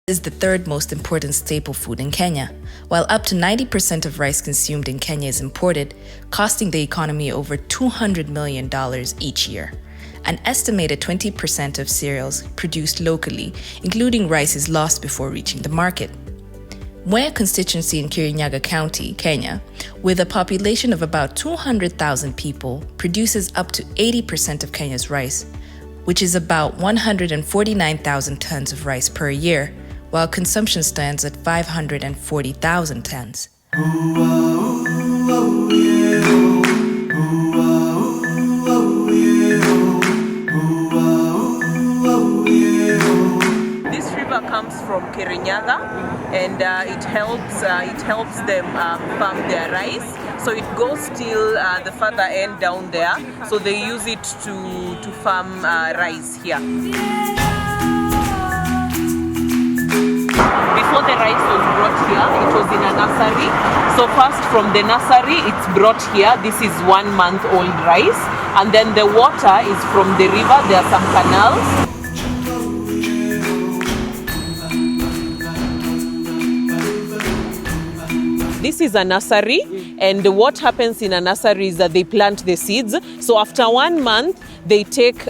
is the third most important staple food in Kenya. While up to 90% of rice consumed in Kenya is imported, costing the economy over $200 million each year. An estimated 20% of cereals produced locally, including rice, is lost before reaching the market. Mwea constituency in Kirinyaga County, Kenya, with a population of about 200,000 people, produces up to 80% of Kenya's rice, which is about 149,000 tons of rice per year, while consumption stands at 540,000 tons. This river comes from Kirinyaga, and it helps them farm their rice. So it goes till the further end down there. So they use it to farm rice here. Before the rice was brought here, it was in a nursery. So first from the nursery, it's brought here. This is 1 month old rice. And then the water is from the river. There are some canals. This is a nursery, and what happens in a nursery is that they plant the seeds. So after 1 month, they take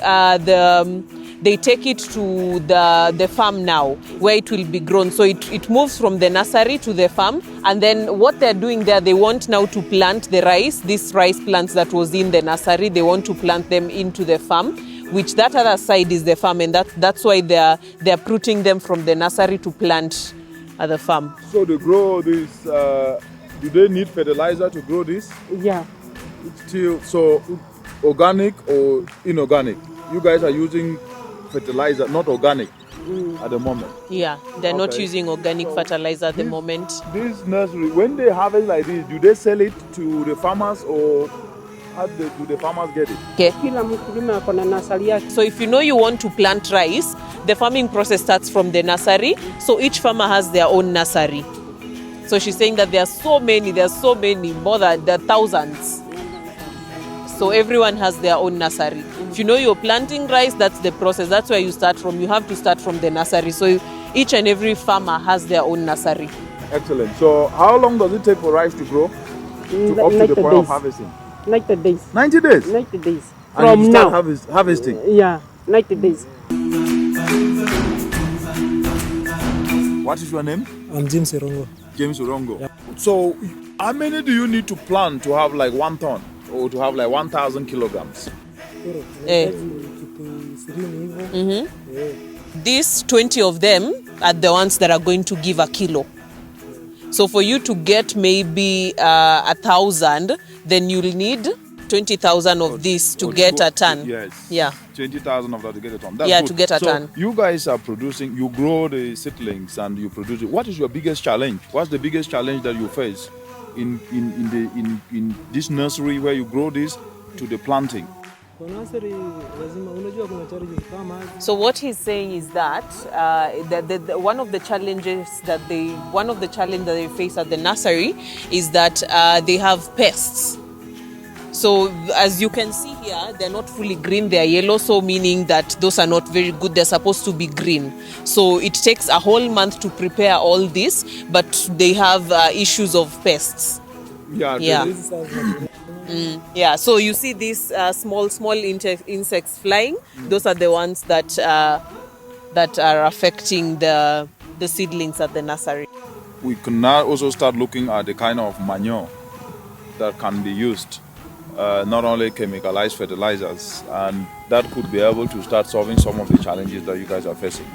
it to the farm now, where it will be grown. So it moves from the nursery to the farm, and then what they're doing there, they want now to plant the rice. These rice plants that was in the nursery, they want to plant them into the farm, which that other side is the farm, and that's why they're uprooting them from the nursery to plant at the farm. So to grow this, do they need fertilizer to grow this? Yeah. So organic or inorganic? You guys are using fertilizer, not organic at the moment? Yeah, they're not using organic fertilizer at the moment. This nursery, when they harvest like this, do they sell it to the farmers, or how do the farmers get it? Okay. So if you know you want to plant rice, the farming process starts from the nursery. So each farmer has their own nursery. So she's saying that there are so many, more than there are thousands. So everyone has their own nursery. If you know you're planting rice, that's the process. That's where you start from. You have to start from the nursery. So each and every farmer has their own nursery. Excellent. So how long does it take for rice to grow? Up to the point of harvesting? 90 days. 90 days? 90 days. And you start harvesting? Yeah, 90 days. What is your name? I'm James Urongo. James Urongo. Yeah. So how many do you need to plant to have like 1 ton or to have like 1,000 kilograms? These 20 of them are the ones that are going to give a kilo. So for you to get maybe 1,000, then you'll need 20,000 of this to get a ton. Yes. Yeah. 20,000 of that to get a ton. That's yeah, good. to get a ton. You guys are producing, you grow the seedlings and you produce it. What is your biggest challenge? What's the biggest challenge that you face in this nursery where you grow this to the planting? So what he's saying is that one of the challenges that they face at the nursery is that they have pests. So as you can see here, they're not fully green, they're yellow, so meaning that those are not very good, they're supposed to be green. So it takes a whole month to prepare all this, but they have issues of pests. Yeah. Yeah, so you see these small insects flying. Those are the ones that are affecting the seedlings at the nursery. We can now also start looking at the kind of manure that can be used, not only chemicalized fertilizers, and that could be able to start solving some of the challenges that you guys are facing.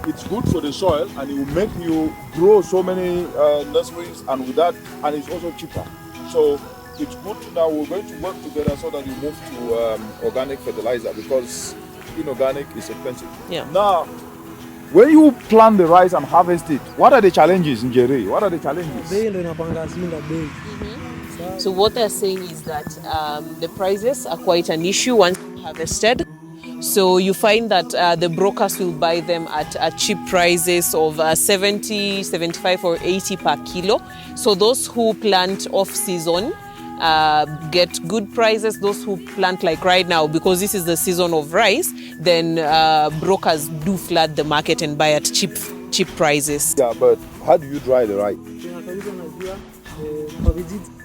It's good for the soil, and it will make you grow so many nurseries, and with that, and it's also cheaper. So it's good to now we're going to work together so that we move to organic fertilizer, because inorganic is expensive. Yeah. Now, when you plant the rice and harvest it, what are the challenges in Njeri? What are the challenges? So what they're saying is that the prices are quite an issue once harvested. So you find that the brokers will buy them at cheap prices of 70, 75 or 80 per kilo. So those who plant off season, get good prices. Those who plant like right now, because this is the season of rice, then brokers do flood the market and buy at cheap prices. Yeah, but how do you dry the rice?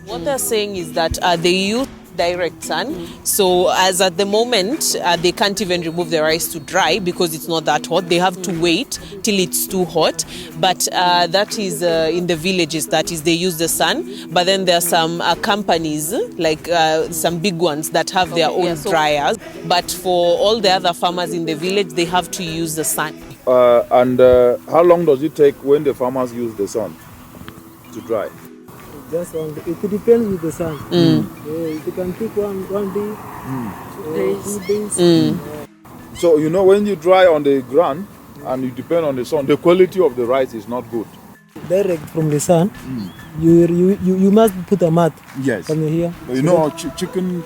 What they're saying is that they use direct sun. So as at the moment, they can't even remove the rice to dry because it's not that hot. They have to wait till it's too hot. But that is in the villages, that is, they use the sun. But then there are some companies, like some big ones, that have their own dryers. But for all the other farmers in the village, they have to use the sun. And how long does it take when the farmers use the sun to dry? Just on it depends with the sun. It can take one day, 2 days. So you know, when you dry on the ground and you depend on the sun, the quality of the rice is not good. Direct from the sun, you must put a mat. Yes. From here. You know, chicken,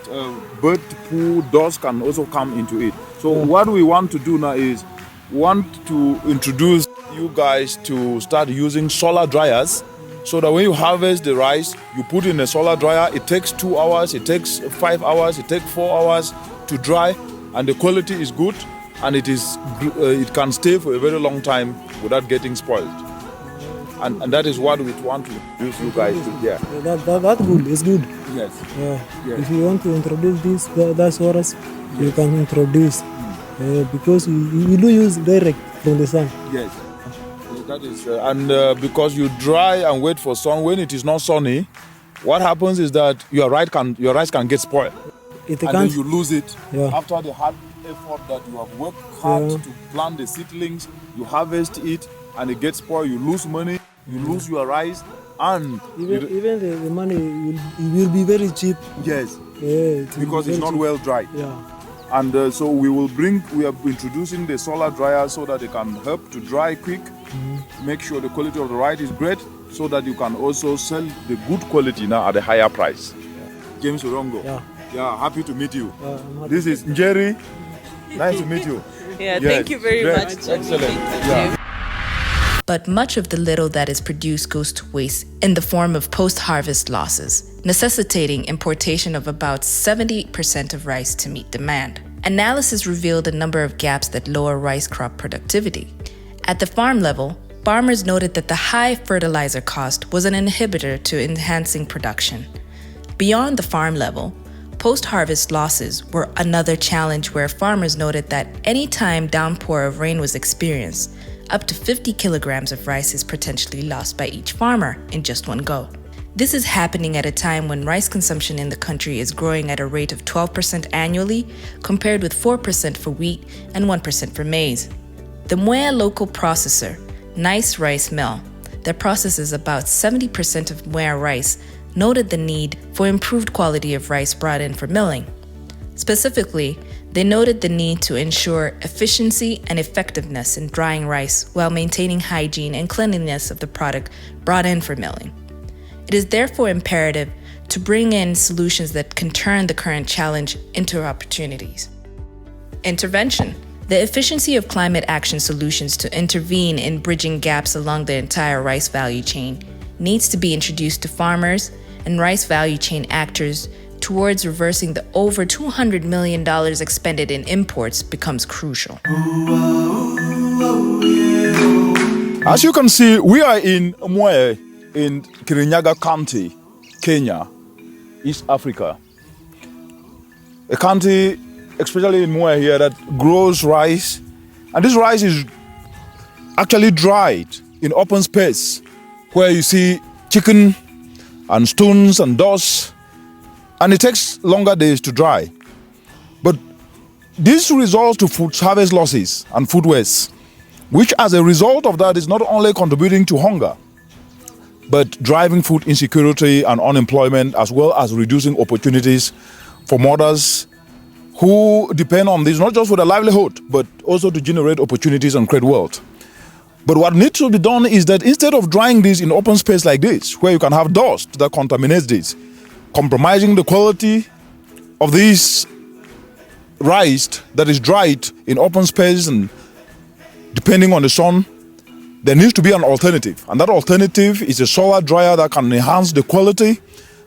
bird poo, dust can also come into it. So what we want to do now is to introduce you guys to start using solar dryers. So that when you harvest the rice, you put in a solar dryer. It takes 2 hours, it takes 5 hours, it takes 4 hours to dry, and the quality is good, and it can stay for a very long time without getting spoiled. And that is what we want to use you guys to. Yeah. That's good. It's good. Yes. Yeah. Yes. If you want to introduce this, that's for us. You can introduce because we do use direct from the sun. Yes. That is, because you dry and wait for sun, when it is not sunny, what happens is that your rice can get spoiled. Then you lose it. Yeah. After the hard effort that you have worked hard to plant the seedlings, you harvest it and it gets spoiled, you lose money, you lose your rice, and even the money will be very cheap. Yes. Because it's not well dried. Yeah. And so we are introducing the solar dryer so that it can help to dry quick, make sure the quality of the rice is great, so that you can also sell the good quality now at a higher price. James Orongo. Yeah, happy to meet you. This is Njeri. Nice to meet you. Yes, thank you very much. Excellent. Yeah. But much of the little that is produced goes to waste in the form of post-harvest losses, necessitating importation of about 70% of rice to meet demand. Analysis revealed a number of gaps that lower rice crop productivity. At the farm level, farmers noted that the high fertilizer cost was an inhibitor to enhancing production. Beyond the farm level, post-harvest losses were another challenge where farmers noted that any time downpour of rain was experienced, up to 50 kilograms of rice is potentially lost by each farmer in just one go. This is happening at a time when rice consumption in the country is growing at a rate of 12% annually, compared with 4% for wheat and 1% for maize. The Mwea local processor, Nice Rice Mill, that processes about 70% of Mwea rice, noted the need for improved quality of rice brought in for milling. Specifically, they noted the need to ensure efficiency and effectiveness in drying rice while maintaining hygiene and cleanliness of the product brought in for milling. It is therefore imperative to bring in solutions that can turn the current challenge into opportunities. Intervention. The efficiency of climate action solutions to intervene in bridging gaps along the entire rice value chain needs to be introduced to farmers and rice value chain actors towards reversing the over $200 million expended in imports becomes crucial. As you can see, we are in Mwea in Kirinyaga County, Kenya, East Africa. A county, especially in Mwea here, that grows rice. And this rice is actually dried in open space where you see chicken and stones and dust. And it takes longer days to dry. But this results to food harvest losses and food waste, which as a result of that is not only contributing to hunger, but driving food insecurity and unemployment, as well as reducing opportunities for mothers who depend on this, not just for their livelihood, but also to generate opportunities and create wealth. But what needs to be done is that instead of drying this in open space like this, where you can have dust that contaminates this, compromising the quality of this rice that is dried in open space and depending on the sun, there needs to be an alternative. And that alternative is a solar dryer that can enhance the quality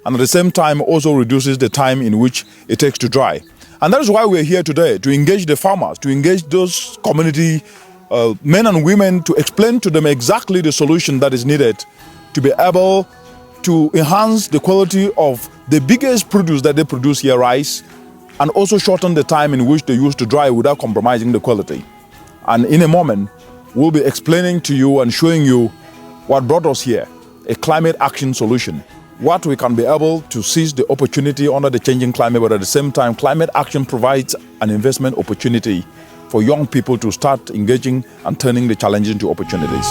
and at the same time also reduces the time in which it takes to dry. And that is why we're here today, to engage the farmers, to engage those community men and women, to explain to them exactly the solution that is needed to be able to enhance the quality of the biggest produce that they produce here, rice, and also shorten the time in which they use to dry without compromising the quality. And in a moment, we'll be explaining to you and showing you what brought us here, a climate action solution. What we can be able to seize the opportunity under the changing climate, but at the same time, climate action provides an investment opportunity for young people to start engaging and turning the challenges into opportunities.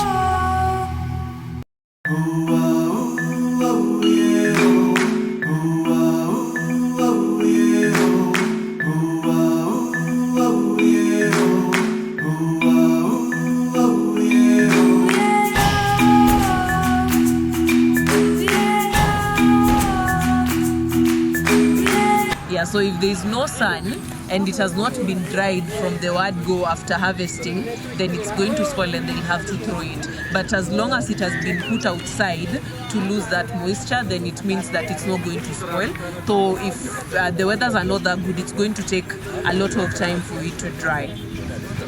Yeah, so if there is no sun and it has not been dried from the word go after harvesting, then it's going to spoil and they'll have to throw it. But as long as it has been put outside to lose that moisture, then it means that it's not going to spoil. So if the weathers are not that good, it's going to take a lot of time for it to dry.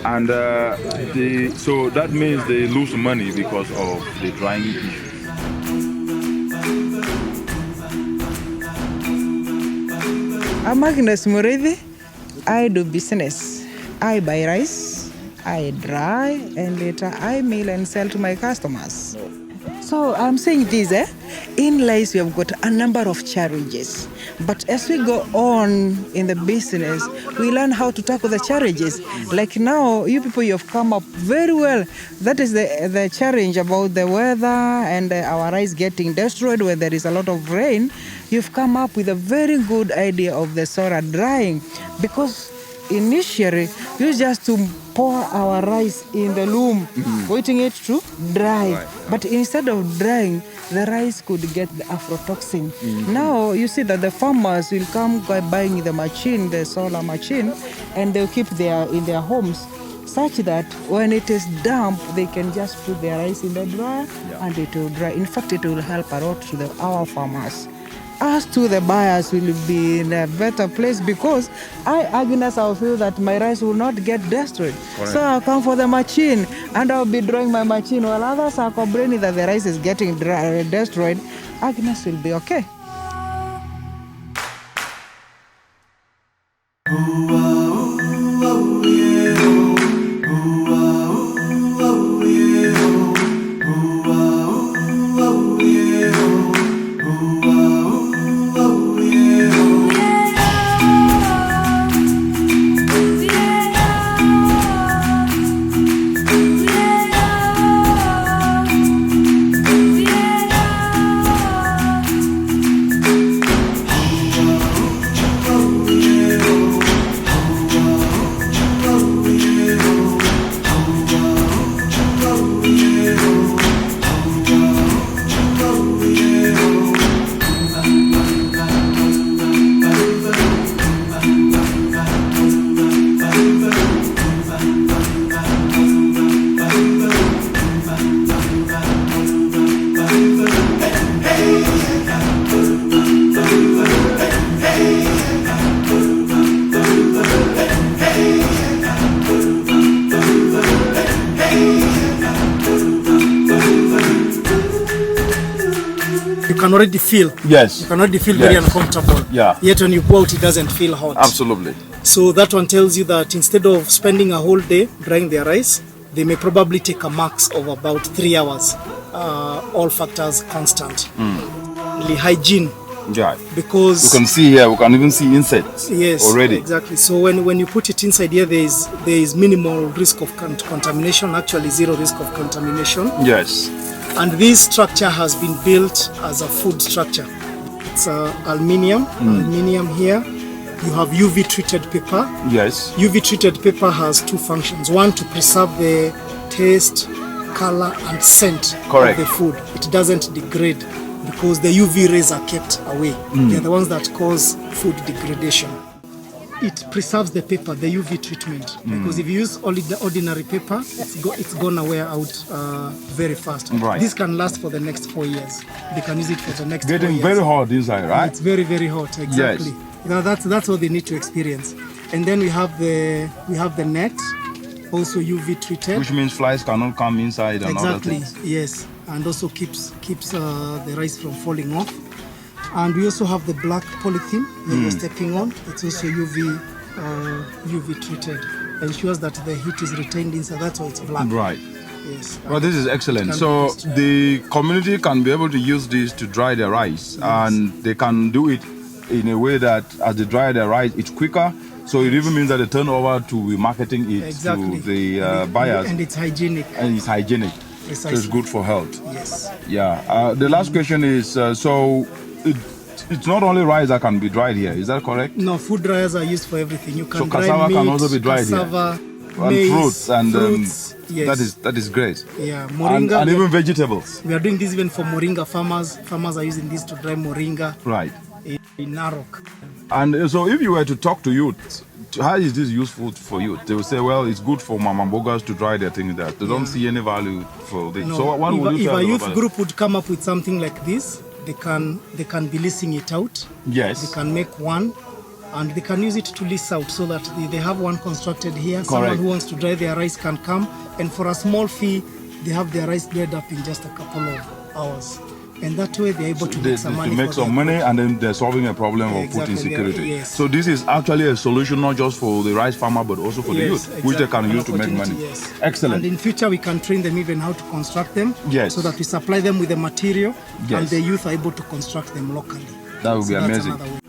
And so that means they lose money because of the drying issue. I'm Agnes Murithi. I do business. I buy rice, I dry, and later I mill and sell to my customers. So I'm saying this, in life we have got a number of challenges. But as we go on in the business, we learn how to tackle the challenges. Like now, you people, you have come up very well. That is the challenge about the weather and our rice getting destroyed when there is a lot of rain. You've come up with a very good idea of the solar drying, because initially we used just to pour our rice in the loom, waiting it to dry. Right. But instead of drying, the rice could get the aflatoxin. Now you see that the farmers will come by buying the machine, the solar machine, and they'll keep in their homes, such that when it is damp, they can just put their rice in the dryer and it will dry. In fact, it will help a lot to our farmers. As to the buyers, will be in a better place, because Agnes, I feel that my rice will not get destroyed. Correct. So I'll come for the machine and I'll be drawing my machine, while others are complaining that the rice is getting destroyed. Agnes will be okay. You can already feel. Yes. You can already feel very uncomfortable. Yeah. Yet when you go out, it doesn't feel hot. Absolutely. So that one tells you that instead of spending a whole day drying their rice, they may probably take a max of about 3 hours. All factors constant. The hygiene. Yeah. Because you can see here, we can even see insects. Yes, already. Exactly. So when you put it inside here, there is minimal risk of contamination. Actually, zero risk of contamination. Yes. And this structure has been built as a food structure. It's aluminium here. You have UV treated paper. Yes. UV treated paper has two functions. One, to preserve the taste, color and scent of the food. It doesn't degrade because the UV rays are kept away. They're the ones that cause food degradation. it preserves the paper, the UV treatment. Because if you use only the ordinary paper, it's gonna wear out very fast. Right. This can last for the next 4 years. They can use it for the next 4 years. Getting very hot inside, right? It's very, very hot, exactly. Yes. That's what they need to experience. And then we have the net, also UV treated. Which means flies cannot come inside and all that. Exactly, yes. And also keeps the rice from falling off. And we also have the black polythene that you're stepping on. It's also UV treated. Ensures that the heat is retained inside. That's why it's black. Right. Yes. Well, this is excellent. So the community can be able to use this to dry their rice, and they can do it in a way that as they dry their rice, it's quicker. So it even means that they turn over to marketing it to the buyers. And it's hygienic. And it's hygienic. Precisely. So it's good for health. Yes. Yeah. The last question is, it's not only rice that can be dried here, is that correct? No, food dryers are used for everything. You can so dry cassava meat, can also be dried cassava, here? maize, And fruits, and fruits, yes. that is great. Yeah, moringa. And even vegetables. We are doing this even for moringa farmers. Farmers are using this to dry moringa. Right. In Narok. And so if you were to talk to youth, how is this useful for youth? They will say, well, it's good for mama bogas to dry their things there. They don't see any value for this. No, So what would you if tell a them youth about group would come up with something like this, they can be leasing it out. Yes. They can make one, and they can use it to lease out so that they have one constructed here. Correct. Someone who wants to dry their rice can come, and for a small fee, they have their rice dried up in just a couple of hours. And that way they're able to make some money. To make some money, and then they're solving a problem of food insecurity. Yes. So this is actually a solution not just for the rice farmer, but also for the youth, which they can use to make money. Yes. Excellent. And in future, we can train them even how to construct them. Yes. So that we supply them with the material, Yes. and the youth are able to construct them locally. That would be that's amazing. another way.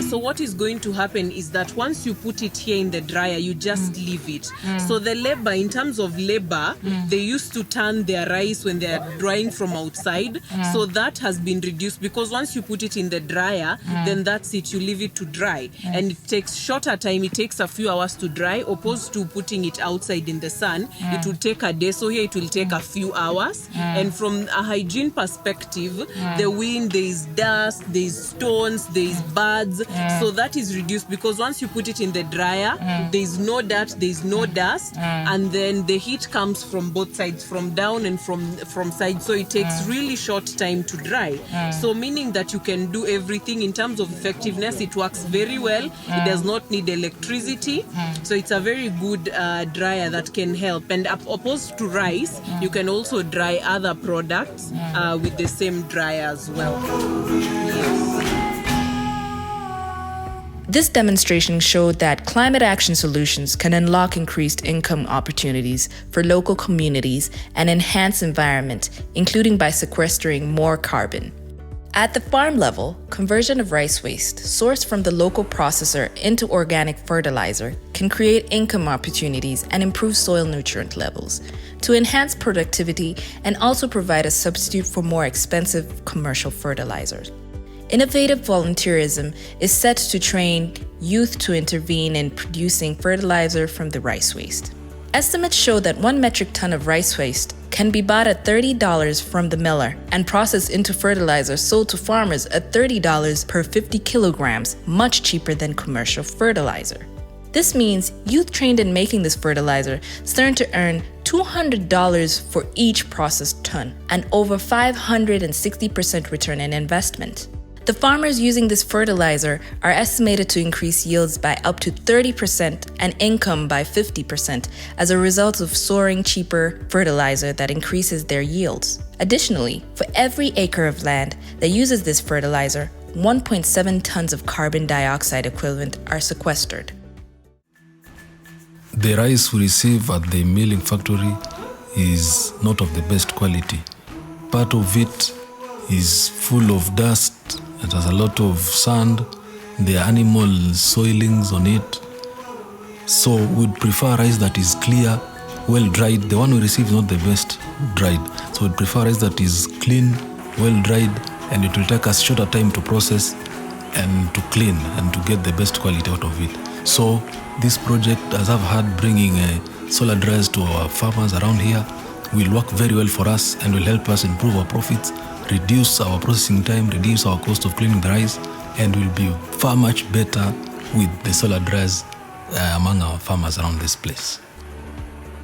So what is going to happen is that once you put it here in the dryer, you just leave it. So the labor, in terms of labor, they used to turn their rice when they are drying from outside. So that has been reduced because once you put it in the dryer, then that's it. You leave it to dry. And it takes shorter time. It takes a few hours to dry, opposed to putting it outside in the sun. It will take a day. So here it will take a few hours. And from a hygiene perspective, the wind, there is dust, there is stones, there is birds. So that is reduced because once you put it in the dryer, there is no dirt, there is no dust, and then the heat comes from both sides, from down and from side. So it takes really short time to dry. So meaning that you can do everything in terms of effectiveness. It works very well. It does not need electricity. So it's a very good dryer that can help. And opposed to rice, you can also dry other products with the same dryer as well. Yes. This demonstration showed that climate action solutions can unlock increased income opportunities for local communities and enhance environment, including by sequestering more carbon. At the farm level, conversion of rice waste sourced from the local processor into organic fertilizer can create income opportunities and improve soil nutrient levels to enhance productivity and also provide a substitute for more expensive commercial fertilizers. Innovative volunteerism is set to train youth to intervene in producing fertilizer from the rice waste. Estimates show that 1 metric ton of rice waste can be bought at $30 from the miller and processed into fertilizer sold to farmers at $30 per 50 kilograms, much cheaper than commercial fertilizer. This means youth trained in making this fertilizer stand to earn $200 for each processed ton and over 560% return in investment. The farmers using this fertilizer are estimated to increase yields by up to 30% and income by 50% as a result of soaring cheaper fertilizer that increases their yields. Additionally, for every acre of land that uses this fertilizer, 1.7 tons of carbon dioxide equivalent are sequestered. The rice we receive at the milling factory is not of the best quality. Part of it is full of dust. It has a lot of sand. There are animal soilings on it. So we'd prefer rice that is clear, well dried. The one we receive is not the best dried. So we'd prefer rice that is clean, well dried, and it will take us shorter time to process and to clean and to get the best quality out of it. So this project, as I've heard, bringing solar dryers to our farmers around here will work very well for us and will help us improve our profits, reduce our processing time, reduce our cost of cleaning the rice, and will be far much better with the solar dryers among our farmers around this place.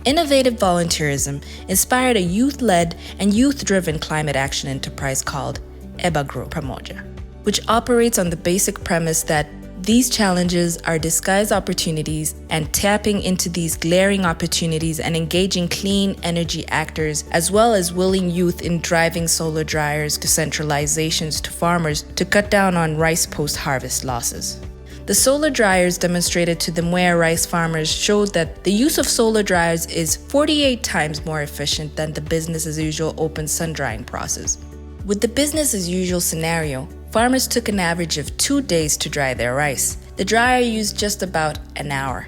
Innovative volunteerism inspired a youth-led and youth-driven climate action enterprise called Ebagro Pamoja, which operates on the basic premise that these challenges are disguised opportunities, and tapping into these glaring opportunities and engaging clean energy actors as well as willing youth in driving solar dryers to centralizations to farmers to cut down on rice post-harvest losses. The solar dryers demonstrated to the Mwea rice farmers showed that the use of solar dryers is 48 times more efficient than the business-as-usual open sun drying process. With the business-as-usual scenario, farmers took an average of 2 days to dry their rice. The dryer used just about an hour.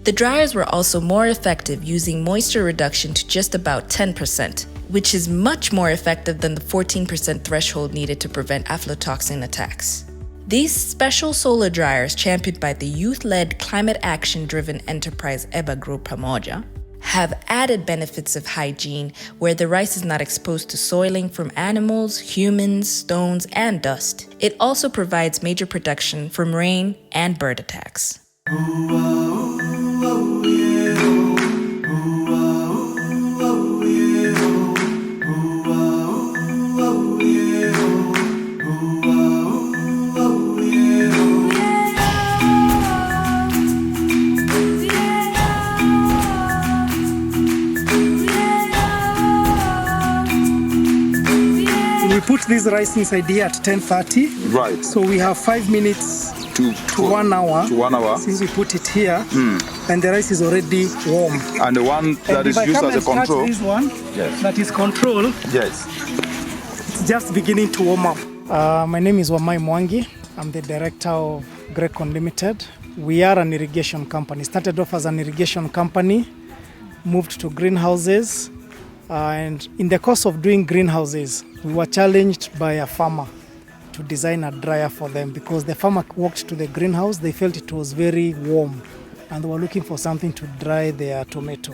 The dryers were also more effective, using moisture reduction to just about 10%, which is much more effective than the 14% threshold needed to prevent aflatoxin attacks. These special solar dryers, championed by the youth-led climate action-driven enterprise Ebagro Pamoja, have added benefits of hygiene where the rice is not exposed to soiling from animals, humans, stones, and dust. It also provides major protection from rain and bird attacks. We put this rice inside here at 10:30. Right. So we have 5 minutes To 1 hour. To 1 hour. Since we put it here, and the rice is already warm. And the one that And is if I used come as a and touch control. this one, Yes. that is control, Yes. it's just beginning to warm up. My name is Mwea. I'm the director of Grecon Limited. We are an irrigation company. Started off as an irrigation company, moved to greenhouses, and in the course of doing greenhouses, we were challenged by a farmer to design a dryer for them, because the farmer walked to the greenhouse, they felt it was very warm, and they were looking for something to dry their tomato.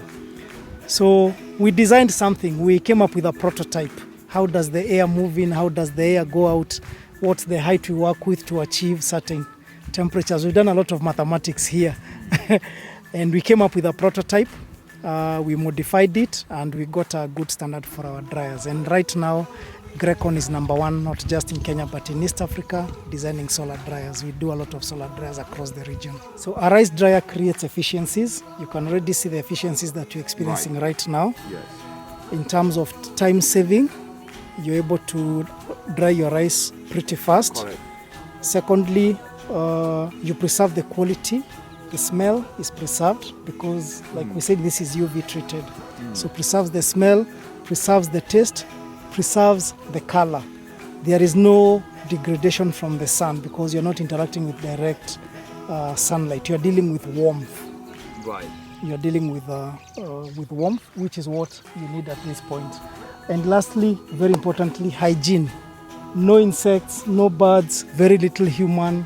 So we designed something. We came up with a prototype. How does the air move in? How does the air go out? What's the height we work with to achieve certain temperatures? We've done a lot of mathematics here. And we came up with a prototype. We modified it, and we got a good standard for our dryers. And right now, Grecon is number one, not just in Kenya, but in East Africa, designing solar dryers. We do a lot of solar dryers across the region. So a rice dryer creates efficiencies. You can already see the efficiencies that you're experiencing right now. Yes. In terms of time saving, you're able to dry your rice pretty fast. Correct. Secondly, you preserve the quality. The smell is preserved because, like we said, this is UV treated. So preserves the smell, preserves the taste, preserves the color. There is no degradation from the sun because you're not interacting with direct sunlight. You're dealing with warmth. Right. You're dealing with warmth, which is what you need at this point. And lastly, very importantly, hygiene. No insects, no birds, very little human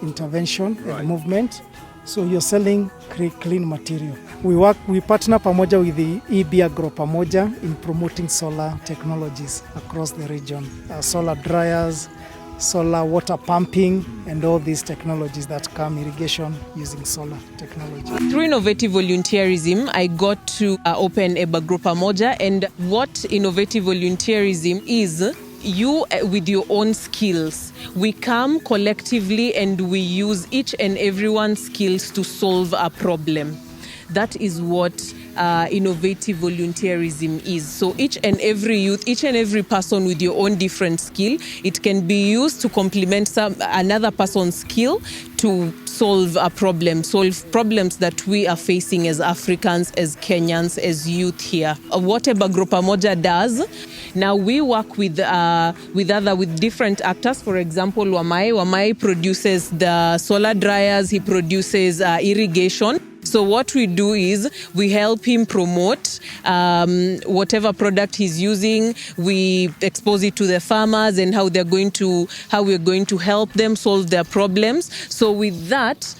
intervention and movement. So you're selling clean material. We partner pamoja with the Ebagro Pamoja in promoting solar technologies across the region. Solar dryers, solar water pumping, and all these technologies that come irrigation using solar technology. Through innovative volunteerism, I got to open Ebagro Pamoja, and what innovative volunteerism is, you with your own skills. We come collectively and we use each and everyone's skills to solve a problem. That is what innovative volunteerism is. So each and every youth, each and every person with your own different skill, it can be used to complement another person's skill to solve a problem, solve problems that we are facing as Africans, as Kenyans, as youth here. What Ebagro Pamoja does, now we work with different actors. For example, Wamai produces the solar dryers, he produces irrigation. So what we do is we help him promote whatever product he's using. We expose it to the farmers and how we're going to help them solve their problems. So with that,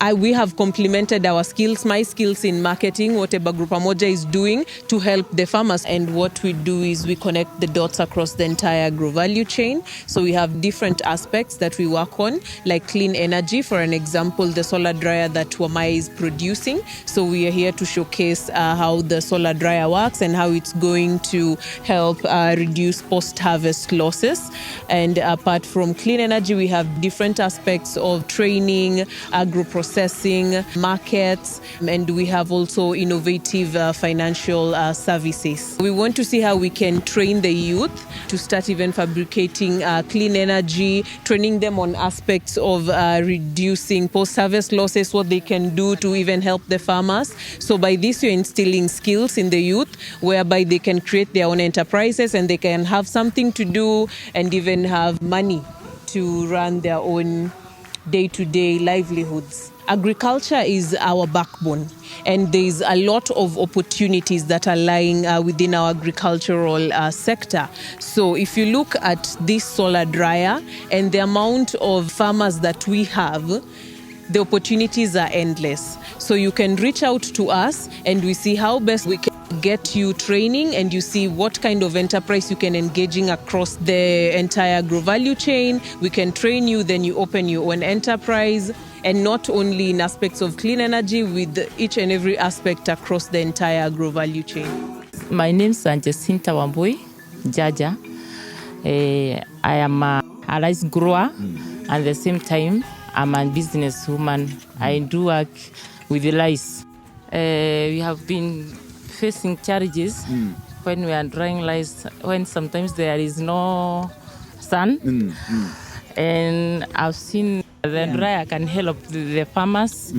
We have complemented our skills, my skills in marketing, what Eba Grupa Moja is doing to help the farmers. And what we do is we connect the dots across the entire agro value chain. So we have different aspects that we work on, like clean energy. For an example, the solar dryer that Mwea is producing. So we are here to showcase how the solar dryer works and how it's going to help reduce post-harvest losses. And apart from clean energy, we have different aspects of training, agro-processing, markets, and we have also innovative financial services. We want to see how we can train the youth to start even fabricating clean energy, training them on aspects of reducing post-harvest losses, what they can do to even help the farmers. So by this, you're instilling skills in the youth whereby they can create their own enterprises and they can have something to do and even have money to run their own day-to-day livelihoods. Agriculture is our backbone, and there's a lot of opportunities that are lying within our agricultural sector. So if you look at this solar dryer and the amount of farmers that we have, the opportunities are endless. So you can reach out to us and we see how best we can get you training, and you see what kind of enterprise you can engage in across the entire agro value chain. We can train you, then you open your own enterprise, and not only in aspects of clean energy, with each and every aspect across the entire agro value chain. My name is Jacinta Wambui Jaja. I am a rice grower, and at the same time, I'm a businesswoman. I do work with the rice. We have been facing challenges when we are drying rice, when sometimes there is no sun. And I've seen the dryer can help the farmers,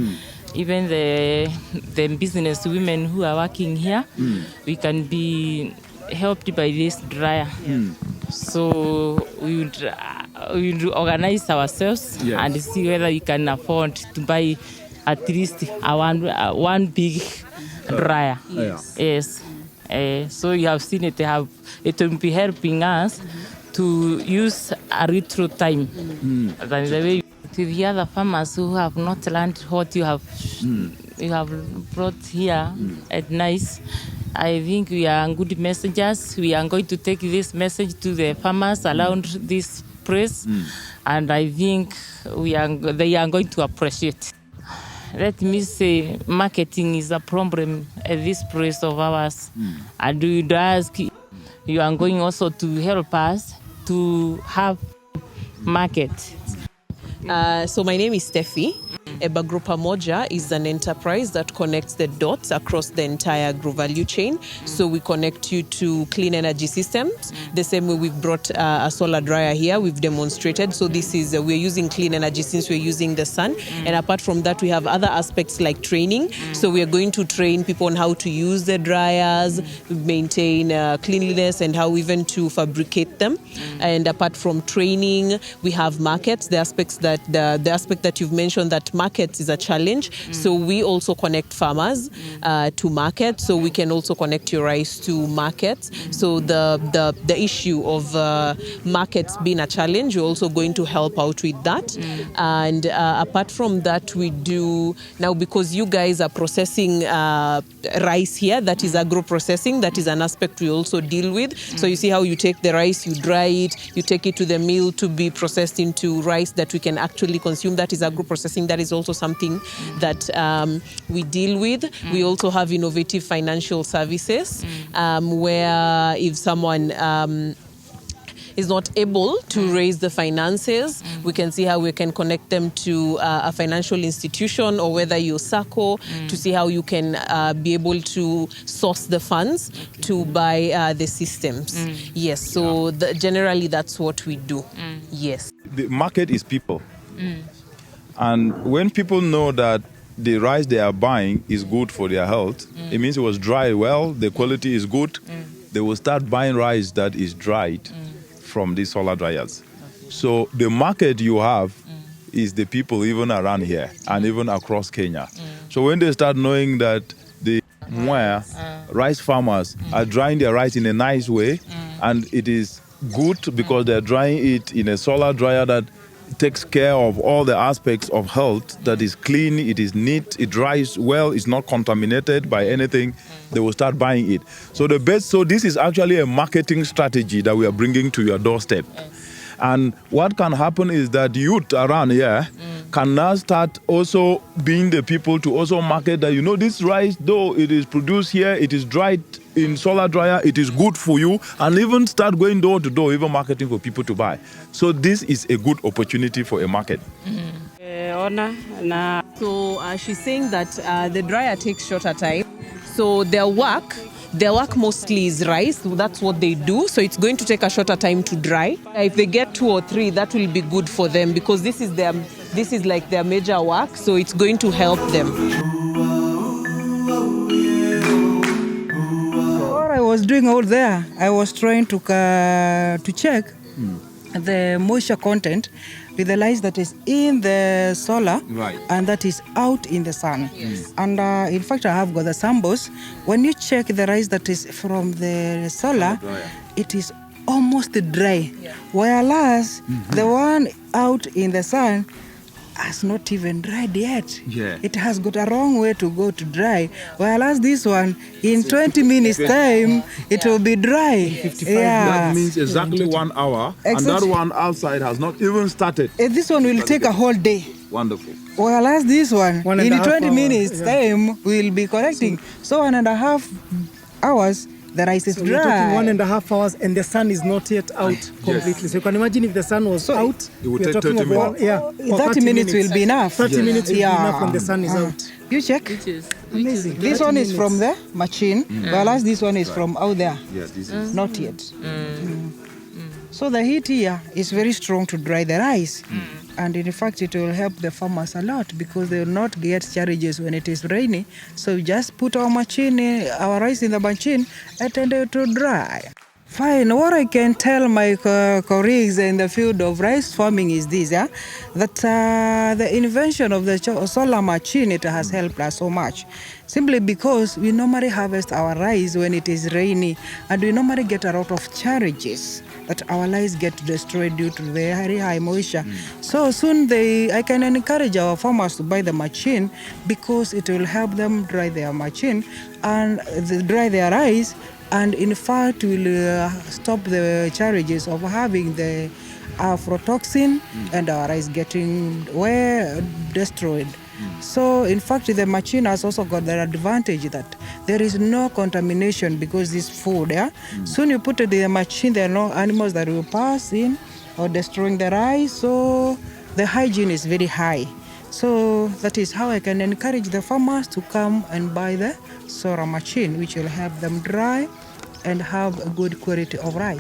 even the business women who are working here. We can be helped by this dryer. So we would organize ourselves and see whether we can afford to buy at least one big dryer. Yes. So you have seen it. It will be helping us to use a retro time. That is the way to the other farmers who have not learned what you have brought here at nice. I think we are good messengers. We are going to take this message to the farmers around this place, and I think they are going to appreciate. Let me say, marketing is a problem at this place of ours, and we would ask you are going also to help us to have market. So my name is Steffi. Eba Grupa Moja is an enterprise that connects the dots across the entire agro value chain. So we connect you to clean energy systems. The same way we've brought a solar dryer here, we've demonstrated. So this is, we're using clean energy since we're using the sun. And apart from that, we have other aspects like training. So we are going to train people on how to use the dryers, maintain cleanliness, and how even to fabricate them. And apart from training, we have markets, the aspect that you've mentioned, that markets is a challenge. So we also connect farmers to markets, so we can also connect your rice to markets. So the issue of markets being a challenge, we're also going to help out with that. And apart from that, we do now, because you guys are processing rice here, that is agro processing, that is an aspect we also deal with. So you see how you take the rice, you dry it, you take it to the mill to be processed into rice that we can actually consume. That is agro processing. That is also something that we deal with. We also have innovative financial services where if someone is not able to raise the finances, we can see how we can connect them to a financial institution, or whether you're SACCO, to see how you can be able to source the funds to buy the systems. Yes, so generally that's what we do. Yes. The market is people. And when people know that the rice they are buying is good for their health, it means it was dried well, the quality is good, they will start buying rice that is dried from these solar dryers. So the market you have is the people even around here and even across Kenya. So when they start knowing that the Mwea rice farmers are drying their rice in a nice way, and it is good because they're drying it in a solar dryer that takes care of all the aspects of health, that is clean, it is neat, it dries well, it's not contaminated by anything, they will start buying it. So this is actually a marketing strategy that we are bringing to your doorstep. And what can happen is that youth around here can now start also being the people to also market that, this rice, though it is produced here, it is dried in solar dryer, it is good for you, and even start going door to door, even marketing for people to buy. So this is a good opportunity for a market. So she's saying that the dryer takes shorter time. So their work mostly is rice. That's what they do. So it's going to take a shorter time to dry. If they get 2 or 3, that will be good for them because this is like their major work. So it's going to help them. What I was doing out there, I was trying to check the moisture content with the rice that is in the solar and that is out in the sun. Yes. And in fact, I have got the samples. When you check the rice that is from the solar, it is almost dry. Yeah. Whereas the one out in the sun has not even dried yet. Yeah. It has got a long way to go to dry. Whereas this one, in 20 minutes time, it will be dry. 55. That means exactly 1 hour. Exactly. And that one outside has not even started. This one will take a whole day. Wonderful. Whereas this one in 20 minutes time, we'll be collecting. So 1.5 hours, the rice is dry. We're talking 1.5 hours and the sun is not yet out completely. Yes. So you can imagine if the sun was out, it would take 30 minutes. 30 minutes will be enough. 30 minutes will be enough when the sun is out. You check. Amazing. This one is from the machine, whereas this one is from out there. Yes, this is. Not yet. So the heat here is very strong to dry the rice. And in fact, it will help the farmers a lot because they will not get challenges when it is rainy. So we just put our rice in the machine and it will dry. Fine. What I can tell my colleagues in the field of rice farming is this, that the invention of the solar machine, it has helped us so much. Simply because we normally harvest our rice when it is rainy, and we normally get a lot of challenges that our rice get destroyed due to the very high moisture. So soon I can encourage our farmers to buy the machine because it will help them dry their machine and dry their rice, and in fact will stop the challenges of having the aflatoxin and our rice getting destroyed. So in fact the machine has also got the advantage that there is no contamination because this food, soon you put it in the machine, there are no animals that will pass in or destroying the rice, so the hygiene is very high. So that is how I can encourage the farmers to come and buy the solar machine, which will help them dry and have a good quality of rice.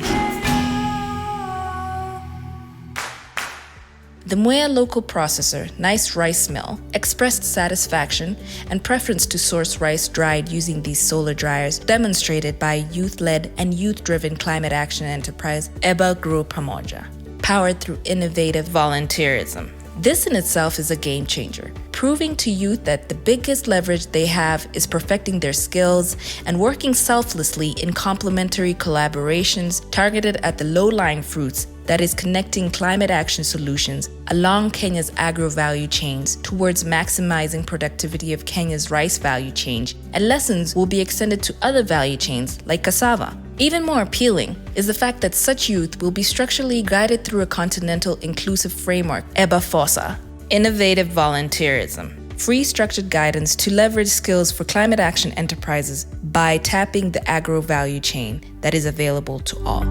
The Mwea local processor, Nice Rice Mill, expressed satisfaction and preference to source rice dried using these solar dryers, demonstrated by youth-led and youth-driven climate action enterprise Eba Grow Pamoja, powered through innovative volunteerism. This in itself is a game changer, proving to youth that the biggest leverage they have is perfecting their skills and working selflessly in complementary collaborations targeted at the low-lying fruits, that is connecting climate action solutions along Kenya's agro-value chains towards maximizing productivity of Kenya's rice value chain, and lessons will be extended to other value chains like cassava. Even more appealing is the fact that such youth will be structurally guided through a continental inclusive framework, EBA FOSA, innovative volunteerism, free structured guidance to leverage skills for climate action enterprises by tapping the agro-value chain that is available to all.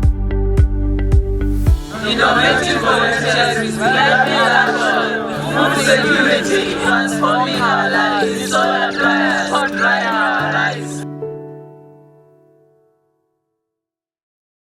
Innovative volunteers, action, food security, transforming our lives, solar dryer.